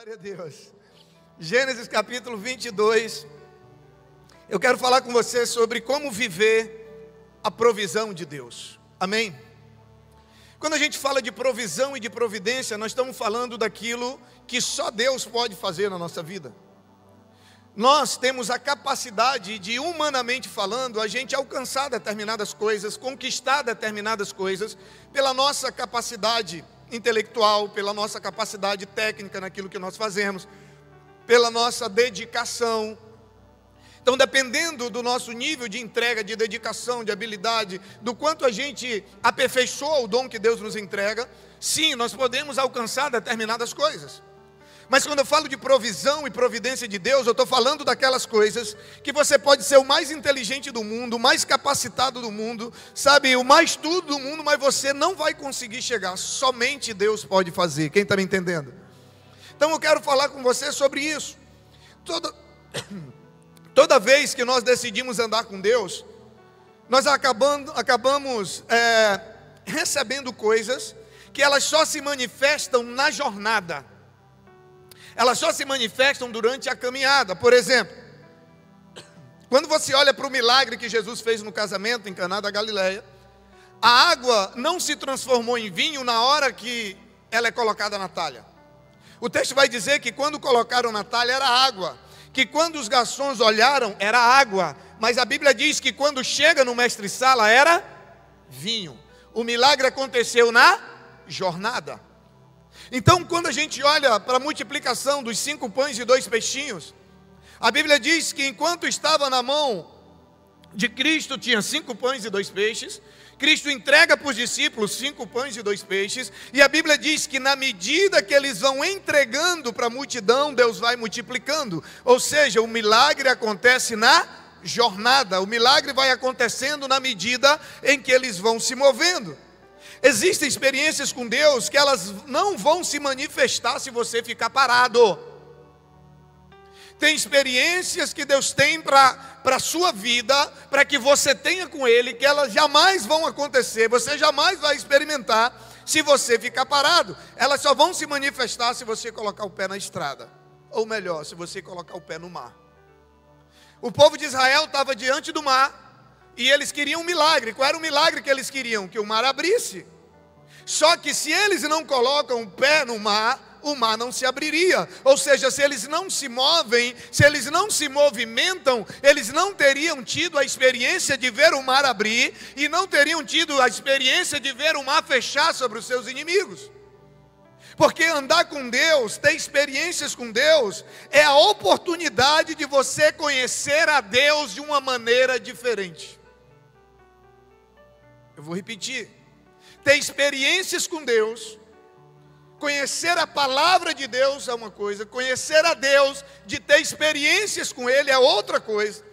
Glória a Deus. Gênesis capítulo 22. Eu quero falar com você sobre como viver a provisão de Deus. Amém? Quando a gente fala de provisão e de providência, nós estamos falando daquilo que só Deus pode fazer na nossa vida. Nós temos a capacidade de, humanamente falando, a gente alcançar determinadas coisas, conquistar determinadas coisas, pela nossa capacidade intelectual, pela nossa capacidade técnica naquilo que nós fazemos, pela nossa dedicação. Então, dependendo do nosso nível de entrega, de dedicação, de habilidade, do quanto a gente aperfeiçoa o dom que Deus nos entrega, sim, nós podemos alcançar determinadas coisas. Mas quando eu falo de provisão e providência de Deus, eu estou falando daquelas coisas que você pode ser o mais inteligente do mundo, o mais capacitado do mundo, sabe, o mais tudo do mundo, mas você não vai conseguir chegar. Somente Deus pode fazer. Quem está me entendendo? Então eu quero falar com você sobre isso. Toda vez que nós decidimos andar com Deus, nós acabamos recebendo coisas que elas só se manifestam na jornada. Elas só se manifestam durante a caminhada. Por exemplo, quando você olha para o milagre que Jesus fez no casamento em Caná da Galileia, a água não se transformou em vinho na hora que ela é colocada na talha. O texto vai dizer que quando colocaram na talha era água, que quando os garçons olharam era água, mas a Bíblia diz que quando chega no mestre-sala era vinho. O milagre aconteceu na jornada. Então, quando a gente olha para a multiplicação dos 5 pães e 2 peixinhos, a Bíblia diz que enquanto estava na mão de Cristo, tinha 5 pães e 2 peixes, Cristo entrega para os discípulos 5 pães e 2 peixes, e a Bíblia diz que na medida que eles vão entregando para a multidão, Deus vai multiplicando. Ou seja, o milagre acontece na jornada, o milagre vai acontecendo na medida em que eles vão se movendo. Existem experiências com Deus que elas não vão se manifestar se você ficar parado. Tem experiências que Deus tem para a sua vida, para que você tenha com Ele, que elas jamais vão acontecer, você jamais vai experimentar se você ficar parado. Elas só vão se manifestar se você colocar o pé na estrada, ou melhor, se você colocar o pé no mar. O povo de Israel estava diante do mar, e eles queriam um milagre. Qual era o milagre que eles queriam? Que o mar abrisse. Só que se eles não colocam o pé no mar, o mar não se abriria. Ou seja, se eles não se movem, se eles não se movimentam, eles não teriam tido a experiência de ver o mar abrir, e não teriam tido a experiência de ver o mar fechar sobre os seus inimigos. Porque andar com Deus, ter experiências com Deus, é a oportunidade de você conhecer a Deus de uma maneira diferente. Eu vou repetir. Ter experiências com Deus, conhecer a palavra de Deus é uma coisa, conhecer a Deus, de ter experiências com Ele é outra coisa.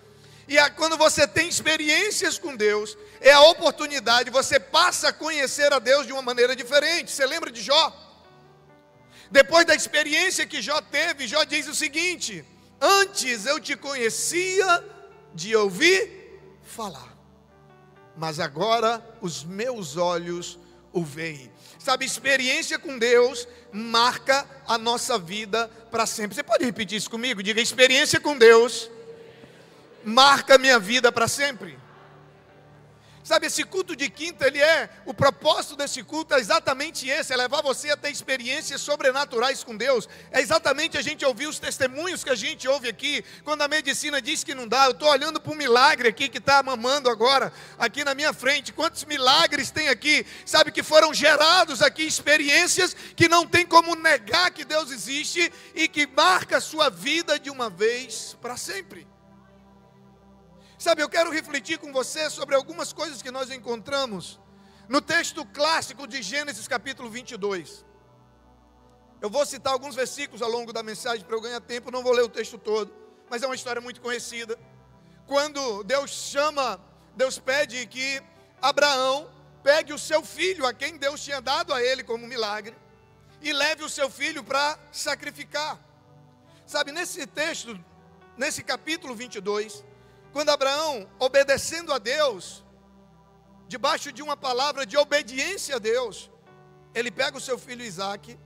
E quando você tem experiências com Deus, é a oportunidade, você passa a conhecer a Deus de uma maneira diferente. Você lembra de Jó? Depois da experiência que Jó teve, Jó diz o seguinte: antes eu te conhecia de ouvir falar, mas agora os meus olhos o veem. Sabe, experiência com Deus marca a nossa vida para sempre. Você pode repetir isso comigo? Diga: experiência com Deus marca a minha vida para sempre. Sabe, esse culto de quinta, o propósito desse culto é exatamente esse, é levar você a ter experiências sobrenaturais com Deus. É exatamente a gente ouvir os testemunhos que a gente ouve aqui, quando a medicina diz que não dá. Eu estou olhando para um milagre aqui que está mamando agora, aqui na minha frente. Quantos milagres tem aqui, sabe, que foram gerados aqui, experiências que não tem como negar que Deus existe e que marca a sua vida de uma vez para sempre. Sabe, eu quero refletir com você sobre algumas coisas que nós encontramos no texto clássico de Gênesis capítulo 22. Eu vou citar alguns versículos ao longo da mensagem para eu ganhar tempo, não vou ler o texto todo, mas é uma história muito conhecida. Quando Deus pede que Abraão pegue o seu filho, a quem Deus tinha dado a ele como milagre, e leve o seu filho para sacrificar. Sabe, nesse texto, nesse capítulo 22, quando Abraão, obedecendo a Deus, debaixo de uma palavra de obediência a Deus, ele pega o seu filho Isaque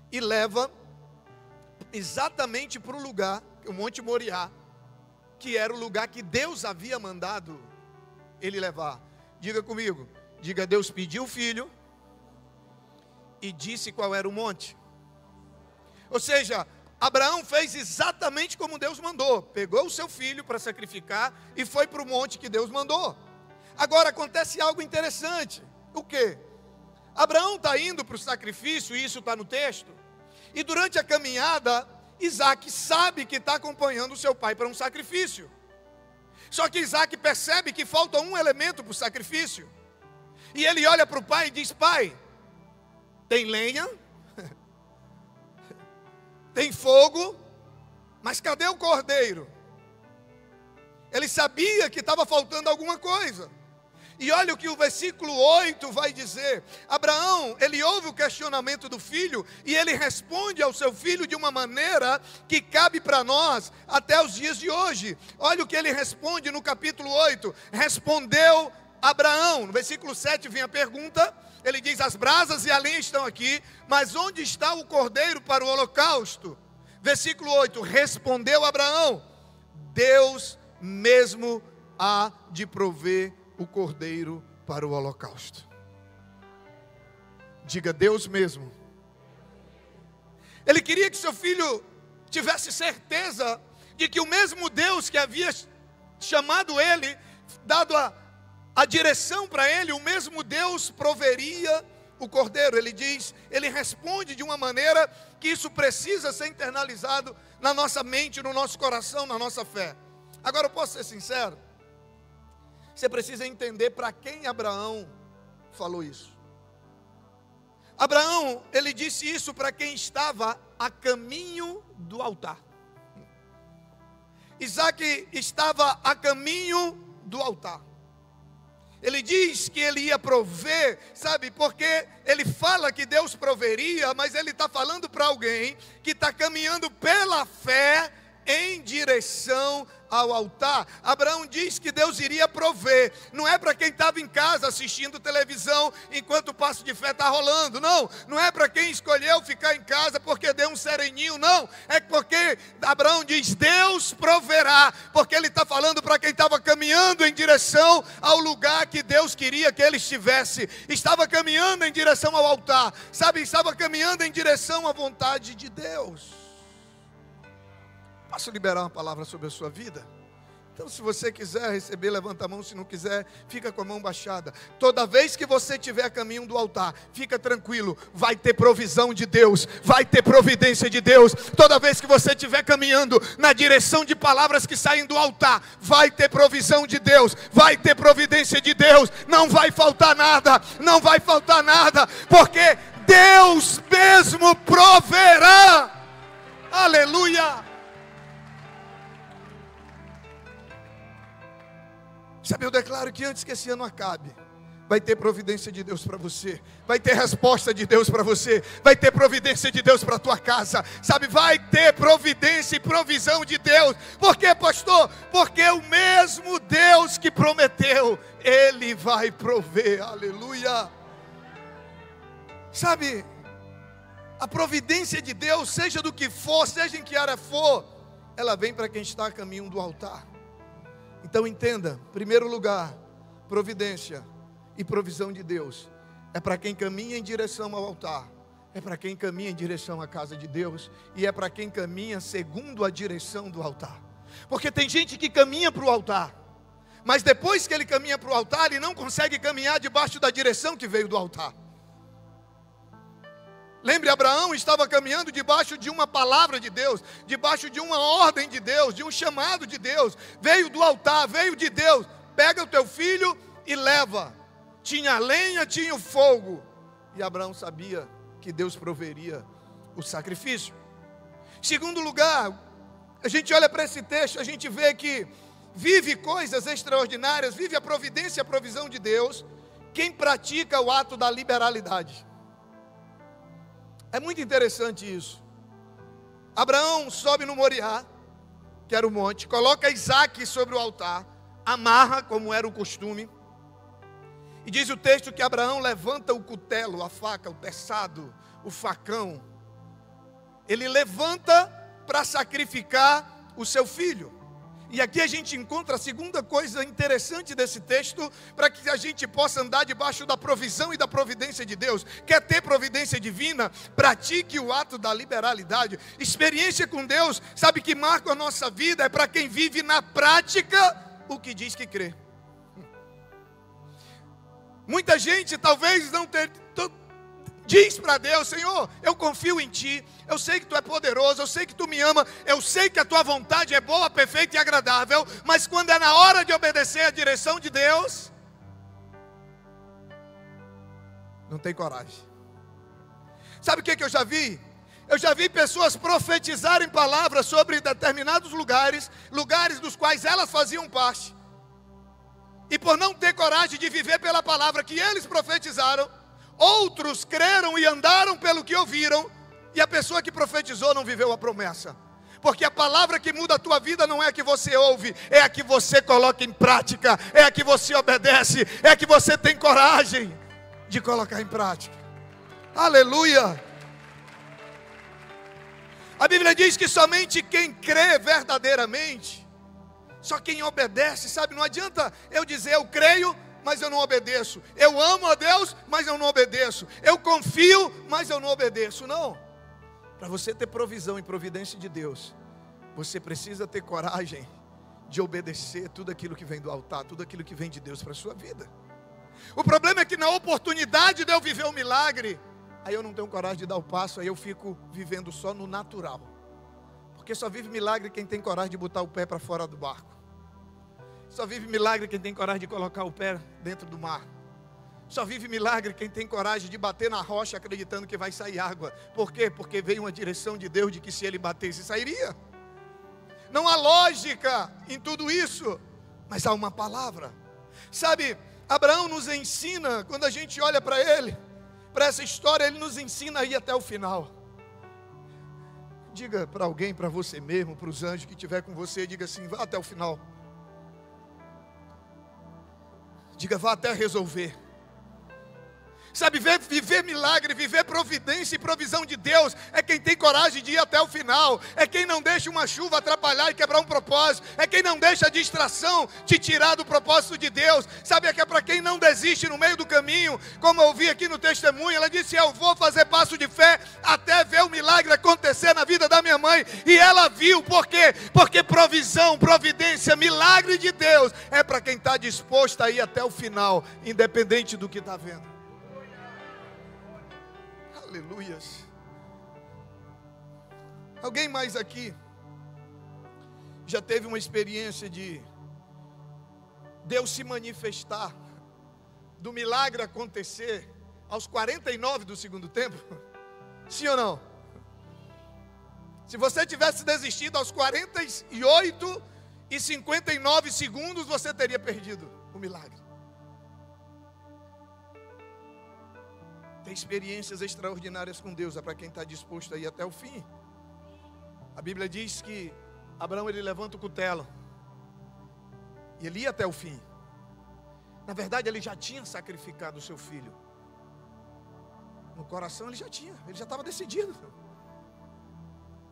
e leva exatamente para o lugar, o Monte Moriá, que era o lugar que Deus havia mandado ele levar. Diga comigo, diga: Deus pediu o filho e disse qual era o monte. Ou seja, Abraão fez exatamente como Deus mandou. Pegou o seu filho para sacrificar e foi para o monte que Deus mandou. Agora acontece algo interessante. O quê? Abraão está indo para o sacrifício, e isso está no texto. E durante a caminhada, Isaac sabe que está acompanhando o seu pai para um sacrifício. Só que Isaac percebe que falta um elemento para o sacrifício. E ele olha para o pai e diz: pai, tem lenha, tem fogo, mas cadê o cordeiro? Ele sabia que estava faltando alguma coisa. E olha o que o versículo 8 vai dizer. Abraão, ele ouve o questionamento do filho e ele responde ao seu filho de uma maneira que cabe para nós até os dias de hoje. Olha o que ele responde no capítulo 8. Respondeu Abraão. No versículo 7 vem a pergunta. Ele diz: as brasas e a lenha estão aqui, mas onde está o cordeiro para o holocausto? Versículo 8, respondeu Abraão: Deus mesmo há de prover o cordeiro para o holocausto. Diga: Deus mesmo. Ele queria que seu filho tivesse certeza de que o mesmo Deus que havia chamado ele, dado a direção para ele, o mesmo Deus proveria o cordeiro. Ele diz, ele responde de uma maneira que isso precisa ser internalizado na nossa mente, no nosso coração, na nossa fé. Agora eu posso ser sincero, você precisa entender para quem Abraão falou isso. Abraão, ele disse isso para quem estava a caminho do altar. Isaac estava a caminho do altar. Ele diz que ele ia prover, sabe, porque ele fala que Deus proveria, mas ele está falando para alguém que está caminhando pela fé em direção ao altar. Abraão diz que Deus iria prover. Não é para quem estava em casa assistindo televisão enquanto o passo de fé está rolando, não. Não é para quem escolheu ficar em casa porque deu um sereninho, não. É porque Abraão diz, Deus proverá, porque ele está falando para quem estava caminhando em direção ao lugar que Deus queria que ele estivesse. Estava caminhando em direção ao altar, sabe, estava caminhando em direção à vontade de Deus. Posso liberar uma palavra sobre a sua vida? Então, se você quiser receber, levanta a mão. Se não quiser, fica com a mão baixada. Toda vez que você estiver a caminho do altar, fica tranquilo, vai ter provisão de Deus, vai ter providência de Deus. Toda vez que você estiver caminhando na direção de palavras que saem do altar, vai ter provisão de Deus, vai ter providência de Deus. Não vai faltar nada, não vai faltar nada, porque Deus mesmo proverá. Aleluia! Sabe, eu declaro que antes que esse ano acabe, vai ter providência de Deus para você, vai ter resposta de Deus para você, vai ter providência de Deus para a tua casa, sabe, vai ter providência e provisão de Deus. Por quê, pastor? Porque o mesmo Deus que prometeu, Ele vai prover, aleluia. Sabe, a providência de Deus, seja do que for, seja em que área for, ela vem para quem está a caminho do altar. Então entenda, em primeiro lugar, providência e provisão de Deus é para quem caminha em direção ao altar, é para quem caminha em direção à casa de Deus, e é para quem caminha segundo a direção do altar. Porque tem gente que caminha para o altar, mas depois que ele caminha para o altar, ele não consegue caminhar debaixo da direção que veio do altar. Lembre, Abraão estava caminhando debaixo de uma palavra de Deus, debaixo de uma ordem de Deus, de um chamado de Deus. Veio do altar, veio de Deus. Pega o teu filho e leva. Tinha lenha, tinha o fogo. E Abraão sabia que Deus proveria o sacrifício. Segundo lugar, a gente olha para esse texto, a gente vê que vive coisas extraordinárias, vive a providência e a provisão de Deus quem pratica o ato da liberalidade. É muito interessante isso. Abraão sobe no Moriá, que era o monte, coloca Isaac sobre o altar, amarra, como era o costume, e diz o texto que Abraão levanta o cutelo, a faca, o teçado, o facão. Ele levanta para sacrificar o seu filho. E aqui a gente encontra a segunda coisa interessante desse texto, para que a gente possa andar debaixo da provisão e da providência de Deus. Quer ter providência divina? Pratique o ato da liberalidade. Experiência com Deus, sabe, que marca a nossa vida, é para quem vive na prática o que diz que crê. Muita gente talvez não diz para Deus: Senhor, eu confio em Ti, eu sei que Tu é poderoso, eu sei que Tu me ama, eu sei que a Tua vontade é boa, perfeita e agradável, mas quando é na hora de obedecer a direção de Deus, não tem coragem. Sabe o que eu já vi? Eu já vi pessoas profetizarem palavras sobre determinados lugares dos quais elas faziam parte, e por não ter coragem de viver pela palavra que eles profetizaram, outros creram e andaram pelo que ouviram, e a pessoa que profetizou não viveu a promessa. Porque a palavra que muda a tua vida não é a que você ouve, é a que você coloca em prática, é a que você obedece, é a que você tem coragem de colocar em prática. Aleluia! A Bíblia diz que somente quem crê verdadeiramente, só quem obedece, sabe, não adianta eu dizer eu creio, mas eu não obedeço. Eu amo a Deus, mas eu não obedeço. Eu confio, mas eu não obedeço. Não. Para você ter provisão e providência de Deus, você precisa ter coragem de obedecer tudo aquilo que vem do altar, tudo aquilo que vem de Deus para a sua vida. O problema é que na oportunidade de eu viver um milagre, aí eu não tenho coragem de dar o passo, aí eu fico vivendo só no natural. Porque só vive milagre quem tem coragem de botar o pé para fora do barco. Só vive milagre quem tem coragem de colocar o pé dentro do mar. Só vive milagre quem tem coragem de bater na rocha acreditando que vai sair água. Por quê? Porque veio uma direção de Deus de que se ele batesse, sairia. Não há lógica em tudo isso, mas há uma palavra. Sabe, Abraão nos ensina, quando a gente olha para ele, para essa história, ele nos ensina a ir até o final. Diga para alguém, para você mesmo, para os anjos que estiver com você, diga assim: vá até o final. Diga, vá até resolver. Sabe, viver milagre, viver providência e provisão de Deus é quem tem coragem de ir até o final. É quem não deixa uma chuva atrapalhar e quebrar um propósito. É quem não deixa a distração te tirar do propósito de Deus. Sabe, é que é para quem não desiste no meio do caminho. Como eu vi aqui no testemunho, ela disse: eu vou fazer passo de fé até ver o milagre acontecer na vida da minha mãe. E ela viu. Por quê? Porque provisão, providência, milagre de Deus é para quem está disposto a ir até o final, independente do que está vendo. Aleluias. Alguém mais aqui já teve uma experiência de Deus se manifestar, do milagre acontecer aos 49 do segundo tempo? Sim ou não? Se você tivesse desistido aos 48 e 59 segundos, você teria perdido o milagre. Tem experiências extraordinárias com Deus, é para quem está disposto a ir até o fim. A Bíblia diz que Abraão, ele levanta o cutelo e ele ia até o fim. Na verdade, ele já tinha sacrificado o seu filho. No coração ele já estava decidido.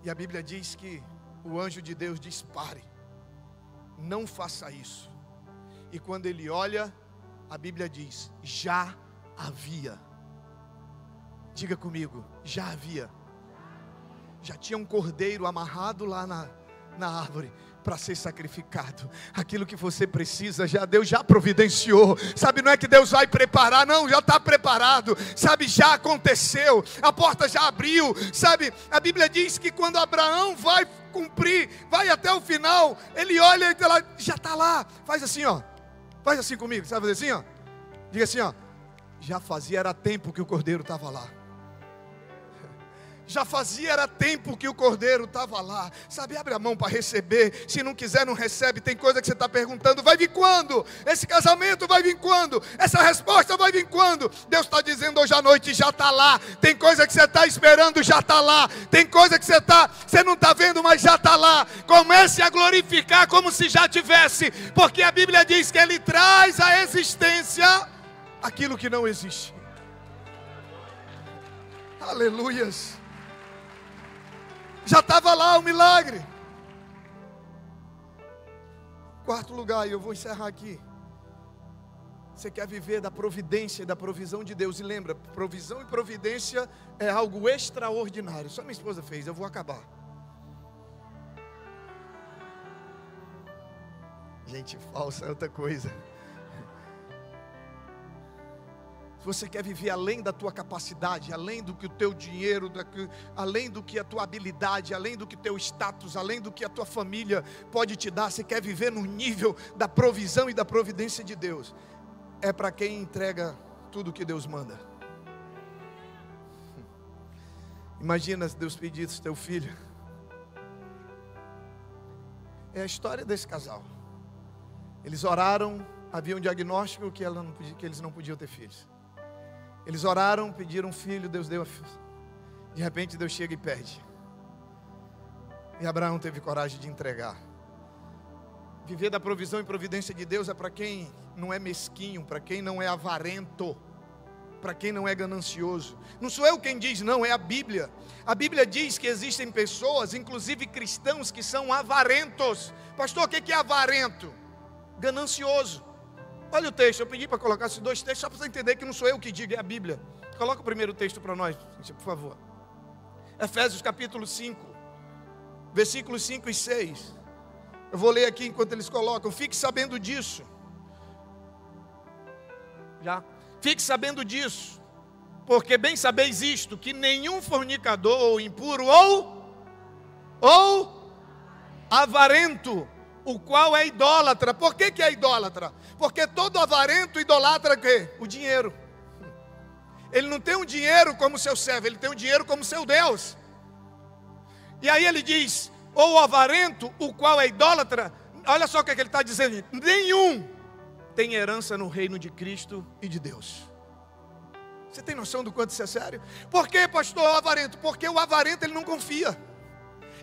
E a Bíblia diz que o anjo de Deus diz: pare, não faça isso. E quando ele olha, a Bíblia diz: já havia. Diga comigo, já havia. Já tinha um cordeiro amarrado lá na árvore para ser sacrificado. Aquilo que você precisa, Deus já providenciou. Sabe, não é que Deus vai preparar, não, já está preparado. Sabe, já aconteceu, a porta já abriu. Sabe, a Bíblia diz que quando Abraão vai cumprir, vai até o final, ele olha e já está lá. Faz assim, ó. Faz assim comigo, sabe fazer assim, ó? Diga assim, ó. Já fazia, era tempo que o cordeiro estava lá. Já fazia, era tempo que o cordeiro estava lá. Sabe, abre a mão para receber. Se não quiser, não recebe. Tem coisa que você está perguntando: vai vir quando? Esse casamento vai vir quando? Essa resposta vai vir quando? Deus está dizendo hoje à noite: já está lá. Tem coisa que você está esperando, já está lá. Tem coisa que você não está vendo, mas já está lá. Comece a glorificar como se já tivesse, porque a Bíblia diz que Ele traz à existência aquilo que não existe. Aleluias. Já estava lá o milagre. Quarto lugar, e eu vou encerrar aqui. Você quer viver da providência e da provisão de Deus. E lembra, provisão e providência é algo extraordinário. Só minha esposa fez, eu vou acabar. Gente falsa é outra coisa. Se você quer viver além da tua capacidade, além do que o teu dinheiro, além do que a tua habilidade, além do que o teu status, além do que a tua família pode te dar, você quer viver no nível da provisão e da providência de Deus, é para quem entrega tudo que Deus manda. Imagina se Deus pedisse teu filho. É a história desse casal. Eles oraram, havia um diagnóstico que eles não podiam ter filhos. Eles oraram, pediram um filho, Deus deu. De repente Deus chega e pede. E Abraão teve coragem de entregar. Viver da provisão e providência de Deus é para quem não é mesquinho, para quem não é avarento, para quem não é ganancioso. Não sou eu quem diz, não, é a Bíblia. A Bíblia diz que existem pessoas, inclusive cristãos, que são avarentos. Pastor, o que é avarento? Ganancioso. Olha o texto, eu pedi para colocar esses dois textos, só para você entender que não sou eu que digo, é a Bíblia. Coloca o primeiro texto para nós, por favor. Efésios capítulo 5, versículos 5 e 6. Eu vou ler aqui enquanto eles colocam. Fique sabendo disso. Já? Fique sabendo disso, porque bem sabeis isto, que nenhum fornicador ou impuro ou avarento, o qual é idólatra. Por que é idólatra? Porque todo avarento idolatra o quê? O dinheiro. Ele não tem o dinheiro como seu servo, ele tem o dinheiro como seu Deus. E aí ele diz, ou o avarento, o qual é idólatra. Olha só o que ele está dizendo: nenhum tem herança no reino de Cristo e de Deus. Você tem noção do quanto isso é sério? Por que, pastor, o avarento? Porque o avarento ele não confia.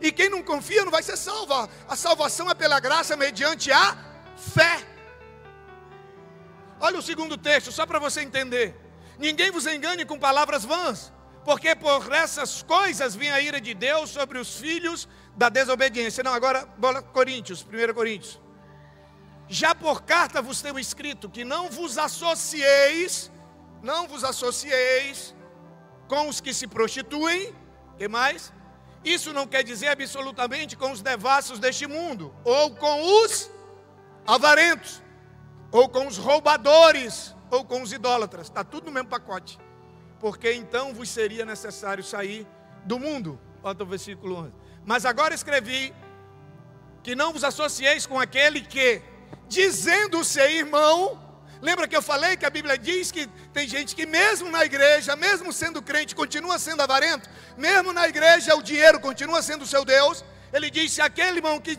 E quem não confia não vai ser salvo. A salvação é pela graça mediante a fé. Olha o segundo texto, só para você entender. Ninguém vos engane com palavras vãs, porque por essas coisas vem a ira de Deus sobre os filhos da desobediência. Não, agora, Coríntios, 1 Coríntios. Já por carta vos tenho escrito que não vos associeis com os que se prostituem. Que mais? Isso não quer dizer absolutamente com os devassos deste mundo, ou com os avarentos, ou com os roubadores, ou com os idólatras. Está tudo no mesmo pacote. Porque então vos seria necessário sair do mundo. Olha o versículo 11. Mas agora escrevi que não vos associeis com aquele que, dizendo ser irmão. Lembra que eu falei que a Bíblia diz que tem gente que mesmo na igreja, mesmo sendo crente, continua sendo avarento? Mesmo na igreja o dinheiro continua sendo o seu Deus. Ele diz, se aquele irmão que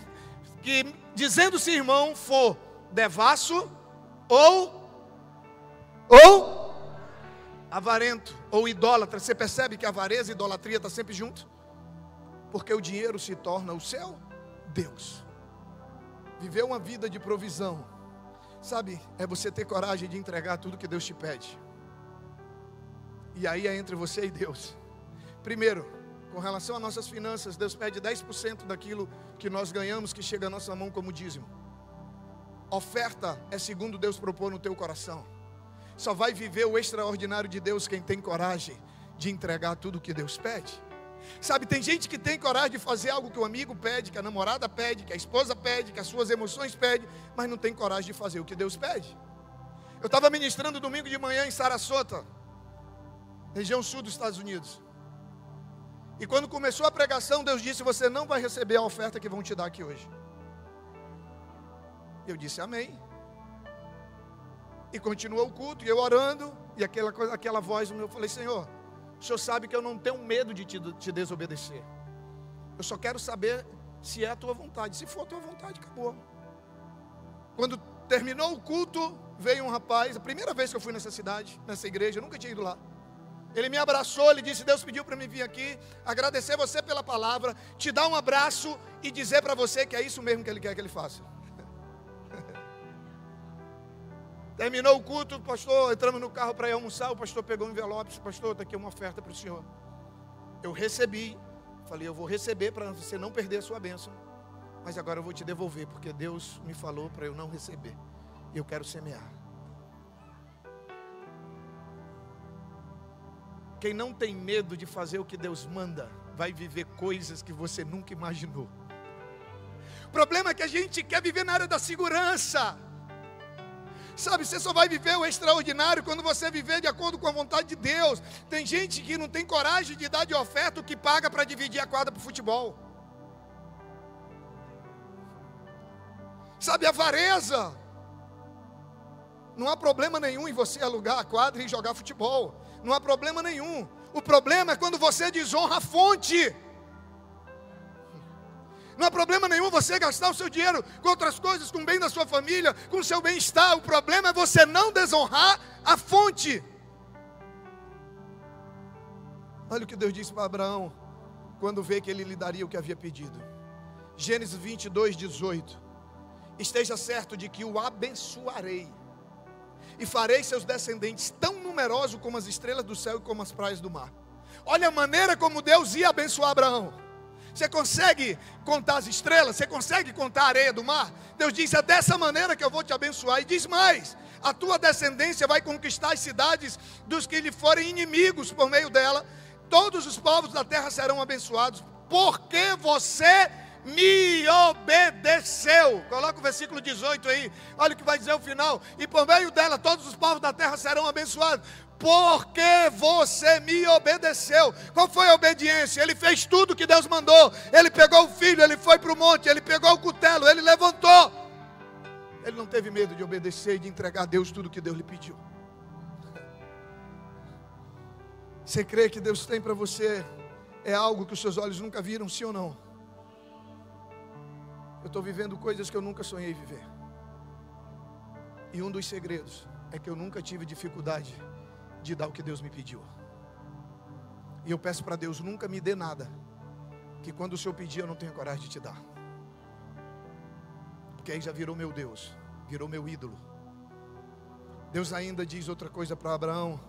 dizendo-se irmão for devasso ou avarento ou idólatra. Você percebe que a avareza e a idolatria está sempre junto? Porque o dinheiro se torna o seu Deus. Viver uma vida de provisão, sabe, é você ter coragem de entregar tudo que Deus te pede. E aí é entre você e Deus. Primeiro, com relação às nossas finanças, Deus pede 10% daquilo que nós ganhamos, que chega à nossa mão como dízimo. Oferta é segundo Deus propôs no teu coração. Só vai viver o extraordinário de Deus quem tem coragem de entregar tudo que Deus pede. Sabe, tem gente que tem coragem de fazer algo que o amigo pede, que a namorada pede, que a esposa pede, que as suas emoções pedem, mas não tem coragem de fazer o que Deus pede. Eu estava ministrando domingo de manhã em Sarasota, região sul dos Estados Unidos. E quando começou a pregação, Deus disse, você não vai receber a oferta que vão te dar aqui hoje. Eu disse amém. E continuou o culto, e eu orando, e aquela voz, eu falei, Senhor, o Senhor sabe que eu não tenho medo de te desobedecer. Eu só quero saber se é a tua vontade. Se for a tua vontade, acabou. Quando terminou o culto, veio um rapaz, a primeira vez que eu fui nessa cidade, nessa igreja, eu nunca tinha ido lá. Ele me abraçou, ele disse, Deus pediu para mim vir aqui, agradecer você pela palavra, te dar um abraço e dizer para você que é isso mesmo que Ele quer que Ele faça. Terminou o culto, pastor, entramos no carro para ir almoçar, o pastor pegou um envelope, disse, pastor, está aqui uma oferta para o senhor. Eu recebi, Falei, eu vou receber para você não perder a sua bênção, mas agora eu vou te devolver, porque Deus me falou para eu não receber. E eu quero semear. Quem não tem medo de fazer o que Deus manda, vai viver coisas que você nunca imaginou. O problema é que a gente quer viver na área da segurança. Sabe, você só vai viver o extraordinário quando você viver de acordo com a vontade de Deus. Tem gente que não tem coragem de dar de oferta o que paga para dividir a quadra para o futebol. Sabe, avareza. Não há problema nenhum em você alugar a quadra e jogar futebol. Não há problema nenhum. O problema é quando você desonra a fonte. Não há problema nenhum você gastar o seu dinheiro com outras coisas, com o bem da sua família, com o seu bem-estar. O problema é você não desonrar a fonte. Olha o que Deus disse para Abraão, quando vê que ele lhe daria o que havia pedido. Gênesis 22, 18. Esteja certo de que o abençoarei, e farei seus descendentes tão numerosos como as estrelas do céu e como as praias do mar. Olha a maneira como Deus ia abençoar Abraão. Você consegue contar as estrelas? Você consegue contar a areia do mar? Deus disse, é dessa maneira que eu vou te abençoar. E diz mais, a tua descendência vai conquistar as cidades dos que lhe forem inimigos por meio dela. Todos os povos da terra serão abençoados, porque você me obedeceu. Coloca o versículo 18 aí. Olha o que vai dizer o final. E por meio dela todos os povos da terra serão abençoados, porque você me obedeceu. Qual foi a obediência? Ele fez tudo o que Deus mandou. Ele pegou o filho, ele foi para o monte, ele pegou o cutelo, ele levantou. Ele não teve medo de obedecer e de entregar a Deus tudo o que Deus lhe pediu. Você crê que Deus tem para você é algo que os seus olhos nunca viram, sim ou não? Eu estou vivendo coisas que eu nunca sonhei viver. E um dos segredos é que eu nunca tive dificuldade de dar o que Deus me pediu. E eu peço para Deus, nunca me dê nada que quando o Senhor pedir eu não tenho coragem de te dar. Porque aí já virou meu Deus, virou meu ídolo. Deus ainda diz outra coisa para Abraão.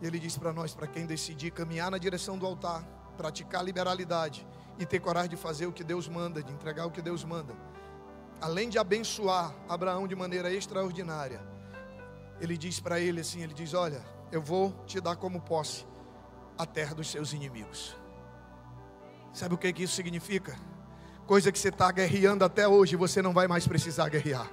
Ele diz para nós, para quem decidir caminhar na direção do altar, praticar liberalidade e ter coragem de fazer o que Deus manda, de entregar o que Deus manda, além de abençoar Abraão de maneira extraordinária, ele diz para ele assim, ele diz, olha, eu vou te dar como posse a terra dos seus inimigos. Sabe o que isso significa? Coisa que você está guerreando até hoje, você não vai mais precisar guerrear.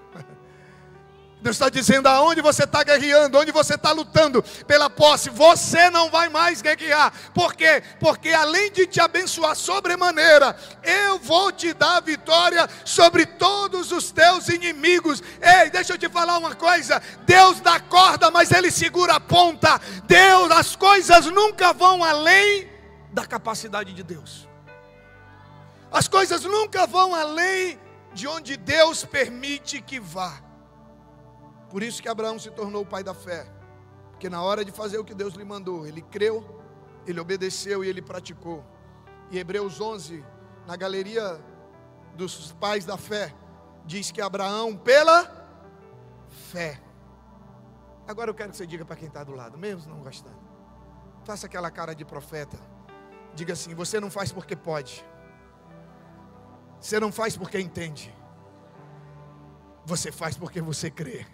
Deus está dizendo, aonde você está guerreando, onde você está lutando pela posse, você não vai mais guerrear. Por quê? Porque além de te abençoar sobremaneira, eu vou te dar vitória sobre todos os teus inimigos. Ei, deixa eu te falar uma coisa, Deus dá corda, mas Ele segura a ponta. Deus, as coisas nunca vão além da capacidade de Deus. As coisas nunca vão além de onde Deus permite que vá. Por isso que Abraão se tornou o pai da fé. Porque na hora de fazer o que Deus lhe mandou, ele creu, ele obedeceu e ele praticou. E Hebreus 11, na galeria dos pais da fé, diz que Abraão, pela fé. Agora eu quero que você diga para quem está do lado, mesmo não gostando. Faça aquela cara de profeta. Diga assim, você não faz porque pode. Você não faz porque entende. Você faz porque você crê.